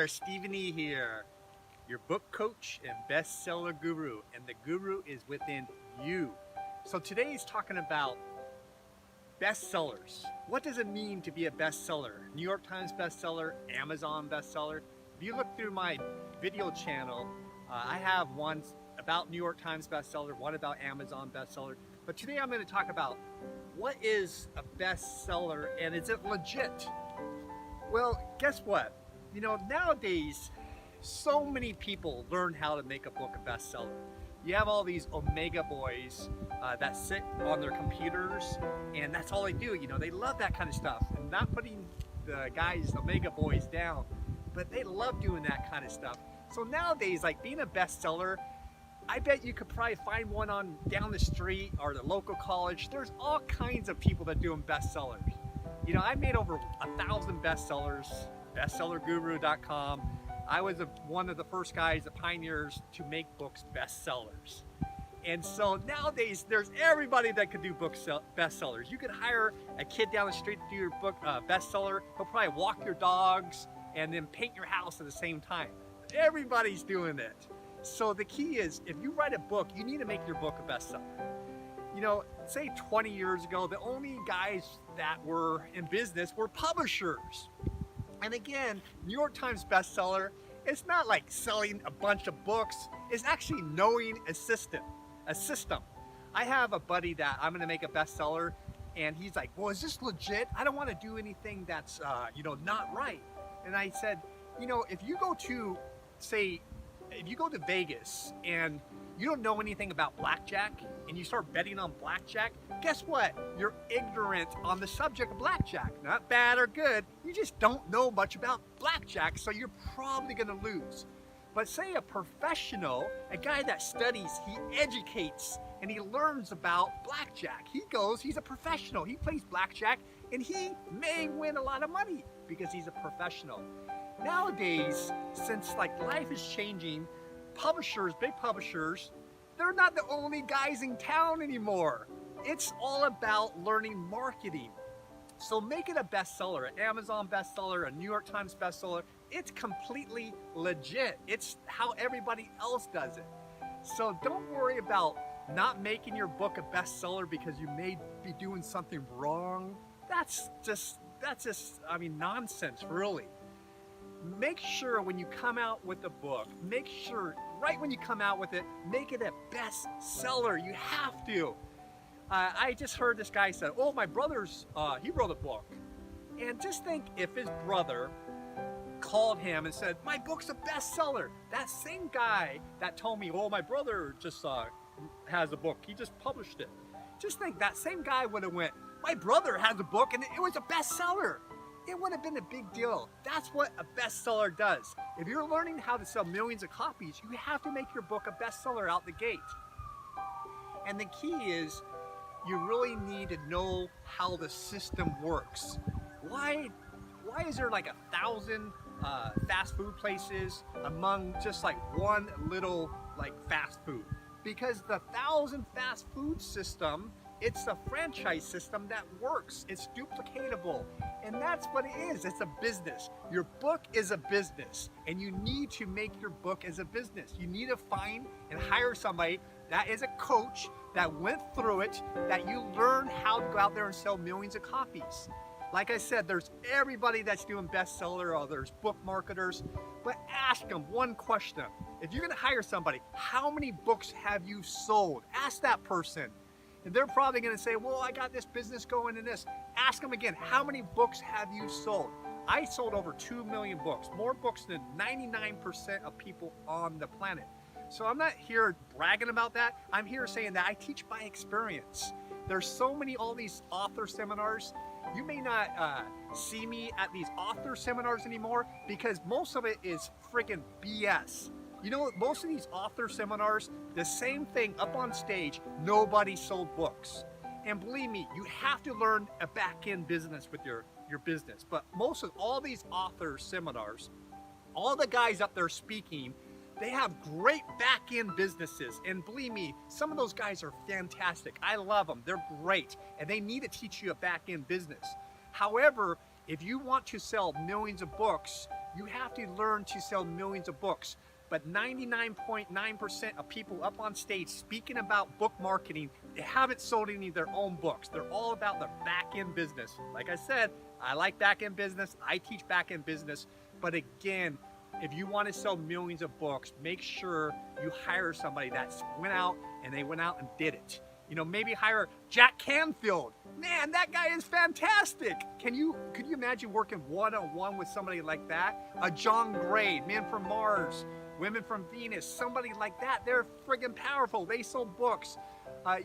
there, Stephen E. here, your book coach and bestseller guru, and the guru is within you. So today he's talking about bestsellers. What does it mean to be a bestseller? New York Times bestseller, Amazon bestseller. If you look through my video channel, I have one about New York Times bestseller, one about Amazon bestseller. But today I'm going to talk about what is a bestseller and is it legit? Well, guess what? You know, nowadays, so many people learn how to make a book a bestseller. You have all these Omega boys that sit on their computers, and that's all they do. You know, they love that kind of stuff. And not putting the guys, Omega boys, down, but they love doing that kind of stuff. So nowadays, like being a bestseller, I bet you could probably find one on down the street or the local college. There's all kinds of people that do them bestsellers. You know, I made over 1,000 bestsellers, bestsellerguru.com. I was one of the first guys, the pioneers, to make books bestsellers. And so nowadays, there's everybody that could do book bestsellers. You could hire a kid down the street to do your book bestseller. He'll probably walk your dogs and then paint your house at the same time. Everybody's doing it. So the key is, if you write a book, you need to make your book a bestseller. You know, say 20 years ago, the only guys that were in business were publishers. And again, New York Times bestseller, it's not like selling a bunch of books, it's actually knowing a system. I have a buddy that I'm gonna make a bestseller, and he's like, well, is this legit? I don't wanna do anything that's, not right. And I said, you know, if you go to Vegas and you don't know anything about blackjack and you start betting on blackjack, guess what? You're ignorant on the subject of blackjack. Not bad or good, you just don't know much about blackjack, so you're probably gonna lose. But say a professional, a guy that studies, he educates, and he learns about blackjack. He's a professional, he plays blackjack, and he may win a lot of money because he's a professional. Nowadays, since like life is changing, publishers, big publishers, they're not the only guys in town anymore. It's all about learning marketing. So make it a bestseller, an Amazon bestseller, a New York Times bestseller. It's completely legit. It's how everybody else does it. So don't worry about not making your book a bestseller because you may be doing something wrong. That's just, nonsense, really. Make sure when you come out with a book, make sure right when you come out with it, make it a bestseller. You have to. I just heard this guy say, oh, my brother's, he wrote a book. And just think if his brother called him and said, my book's a bestseller. That same guy that told me, oh, my brother just has a book. He just published it. Just think that same guy would have went, my brother has a book and it was a bestseller. It would have been a big deal. That's what a bestseller does. If you're learning how to sell millions of copies, you have to make your book a bestseller out the gate. And the key is, you really need to know how the system works. Why is there like 1,000 fast food places among just like one little like fast food? Because the 1,000 fast food system, it's a franchise system that works. It's duplicatable. And that's what it is. It's a business. Your book is a business. And you need to make your book as a business. You need to find and hire somebody that is a coach that went through it, that you learn how to go out there and sell millions of copies. Like I said, there's everybody that's doing bestseller, or there's book marketers, but ask them one question. If you're gonna hire somebody, how many books have you sold? Ask that person. And they're probably gonna say, well, I got this business going in this. Ask them again, how many books have you sold? I sold over 2 million books, more books than 99% of people on the planet. So I'm not here bragging about that. I'm here saying that I teach by experience. There's so many, all these author seminars. You may not see me at these author seminars anymore because most of it is friggin' BS. You know, most of these author seminars, the same thing up on stage, nobody sold books. And believe me, you have to learn a back-end business with your business. But most of all these author seminars, all the guys up there speaking, they have great back-end businesses. And believe me, some of those guys are fantastic. I love them. They're great. And they need to teach you a back-end business. However, if you want to sell millions of books, You have to learn to sell millions of books. But 99.9% of people up on stage speaking about book marketing, they haven't sold any of their own books. They're all about the back-end business. Like I said, I like back-end business. I teach back-end business. But again, if you want to sell millions of books, make sure you hire somebody that went out and did it. You know, maybe hire Jack Canfield. Man, that guy is fantastic. Could you imagine working one-on-one with somebody like that? A John Gray, Men from Mars, Women from Venus, somebody like that. They're friggin' powerful. They sold books.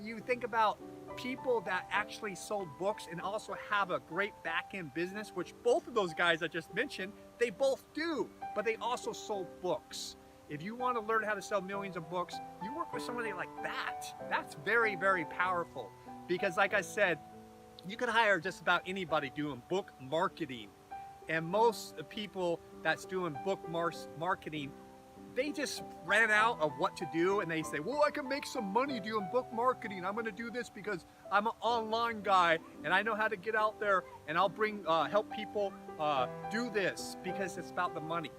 You think about people that actually sold books and also have a great back-end business, which both of those guys I just mentioned, they both do, but they also sold books. If you want to learn how to sell millions of books, you work with somebody like that. That's very, very powerful. Because like I said, you can hire just about anybody doing book marketing. And most people that's doing book marketing, they just ran out of what to do and they say, well, I can make some money doing book marketing. I'm gonna do this because I'm an online guy and I know how to get out there and I'll help people do this because it's about the money.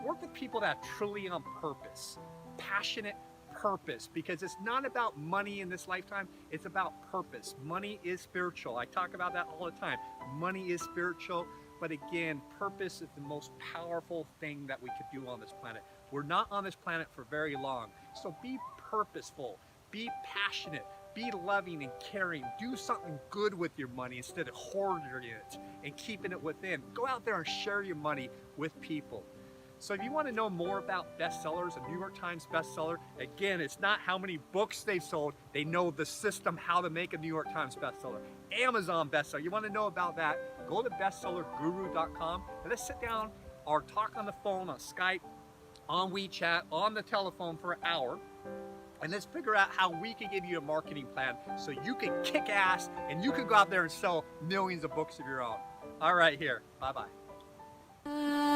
Work with people that are truly on purpose, passionate purpose, because it's not about money in this lifetime, it's about purpose. Money is spiritual. I talk about that all the time. Money is spiritual, but again, purpose is the most powerful thing that we could do on this planet. We're not on this planet for very long, so be purposeful, be passionate, be loving and caring. Do something good with your money instead of hoarding it and keeping it within. Go out there and share your money with people. So if you want to know more about bestsellers, a New York Times bestseller, again, it's not how many books they've sold. They know the system, how to make a New York Times bestseller. Amazon bestseller, you want to know about that, go to bestsellerguru.com and let's sit down or talk on the phone, on Skype, on WeChat, on the telephone for an hour. And let's figure out how we can give you a marketing plan so you can kick ass and you can go out there and sell millions of books of your own. All right, here. Bye-bye.